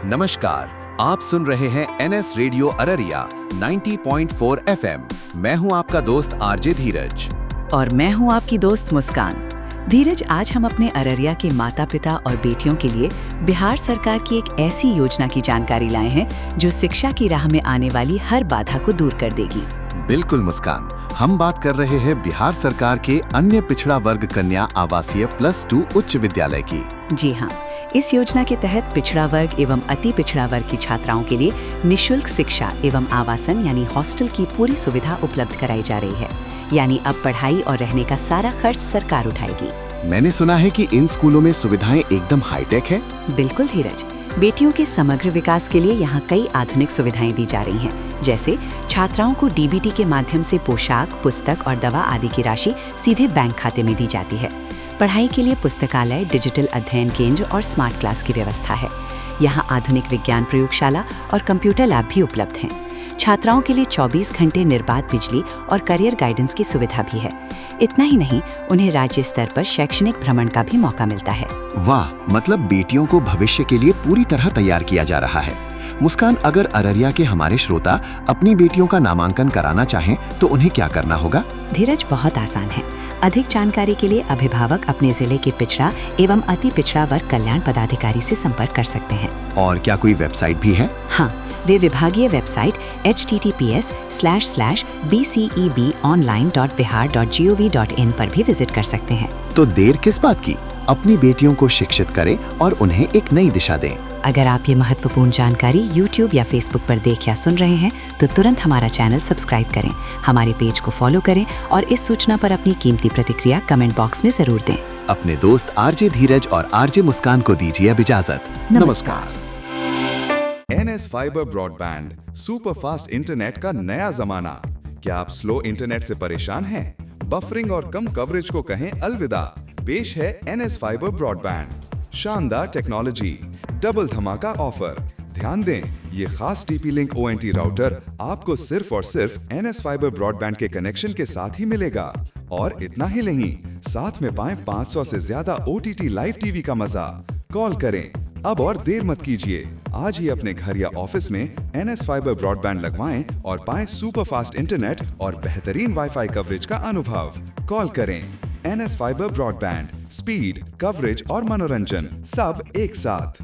नमस्कार, आप सुन रहे हैं एनएस रेडियो अररिया 90.4 एफएम। मैं हूं आपका दोस्त आरजे धीरज। और मैं हूं आपकी दोस्त मुस्कान। धीरज, आज हम अपने अररिया के माता पिता और बेटियों के लिए बिहार सरकार की एक ऐसी योजना की जानकारी लाए हैं जो शिक्षा की राह में आने वाली हर बाधा को दूर कर देगी। बिल्कुल मुस्कान, हम बात कर रहे हैं बिहार सरकार के अन्य पिछड़ा वर्ग कन्या आवासीय +2 उच्च विद्यालय की। जी हाँ, इस योजना के तहत पिछड़ा वर्ग एवं अति पिछड़ा वर्ग की छात्राओं के लिए निशुल्क शिक्षा एवं आवासन यानी हॉस्टल की पूरी सुविधा उपलब्ध कराई जा रही है। यानी अब पढ़ाई और रहने का सारा खर्च सरकार उठाएगी। मैंने सुना है कि इन स्कूलों में सुविधाएं एकदम हाईटेक है। बिल्कुल धीरज, बेटियों के समग्र विकास के लिए यहाँ कई आधुनिक सुविधाएं दी जा रही हैं। जैसे छात्राओं को डीबीटी के माध्यम से पोशाक, पुस्तक और दवा आदि की राशि सीधे बैंक खाते में दी जाती है। पढ़ाई के लिए पुस्तकालय, डिजिटल अध्ययन केंद्र और स्मार्ट क्लास की व्यवस्था है। यहाँ आधुनिक विज्ञान प्रयोगशाला और कंप्यूटर लैब भी उपलब्ध हैं। छात्राओं के लिए 24 घंटे निर्बाध बिजली और करियर गाइडेंस की सुविधा भी है। इतना ही नहीं, उन्हें राज्य स्तर पर शैक्षणिक भ्रमण का भी मौका मिलता है। वाह, मतलब बेटियों को भविष्य के लिए पूरी तरह तैयार किया जा रहा है। मुस्कान, अगर अररिया के हमारे श्रोता अपनी बेटियों का नामांकन कराना चाहें तो उन्हें क्या करना होगा? धीरज, बहुत आसान है। अधिक जानकारी के लिए अभिभावक अपने जिले के पिछड़ा एवं अति पिछड़ा वर्ग कल्याण पदाधिकारी से संपर्क कर सकते हैं। और क्या कोई वेबसाइट भी है? हाँ, वे विभागीय वेबसाइट https://bcebonline.bihar.gov.in पर भी विजिट कर सकते हैं। तो देर किस बात की, अपनी बेटियों को शिक्षित करें और उन्हें एक नई दिशा दें। अगर आप ये महत्वपूर्ण जानकारी YouTube या Facebook पर देख या सुन रहे हैं तो तुरंत हमारा चैनल सब्सक्राइब करें, हमारे पेज को फॉलो करें और इस सूचना पर अपनी कीमती प्रतिक्रिया कमेंट बॉक्स में जरूर दें। अपने दोस्त आरजे धीरज और आरजे मुस्कान को दीजिए अब इजाजत। नमस्कार। NS fibre broadband, super fast internet का नया जमाना। क्या आप स्लो इंटरनेट से परेशान हैं? बफरिंग और कम कवरेज को कहें अलविदा। पेश है एनएस फाइबर ब्रॉडबैंड, शानदार टेक्नोलॉजी, डबल धमाका ऑफर। ध्यान दें, ये खास TP-Link ONT राउटर आपको सिर्फ और सिर्फ एनएस फाइबर ब्रॉडबैंड के कनेक्शन के साथ ही मिलेगा। और इतना ही नहीं, साथ में पाएं 500 से ज्यादा OTT लाइव टीवी का मजा। कॉल करें अब और देर मत कीजिए। आज ही अपने घर या ऑफिस में एनएस फाइबर ब्रॉडबैंड लगवाएं और पाएं सुपर फास्ट इंटरनेट और बेहतरीन वाईफाई कवरेज का अनुभव। कॉल करें NS fibre broadband, speed, coverage और मनोरंजन सब एक साथ।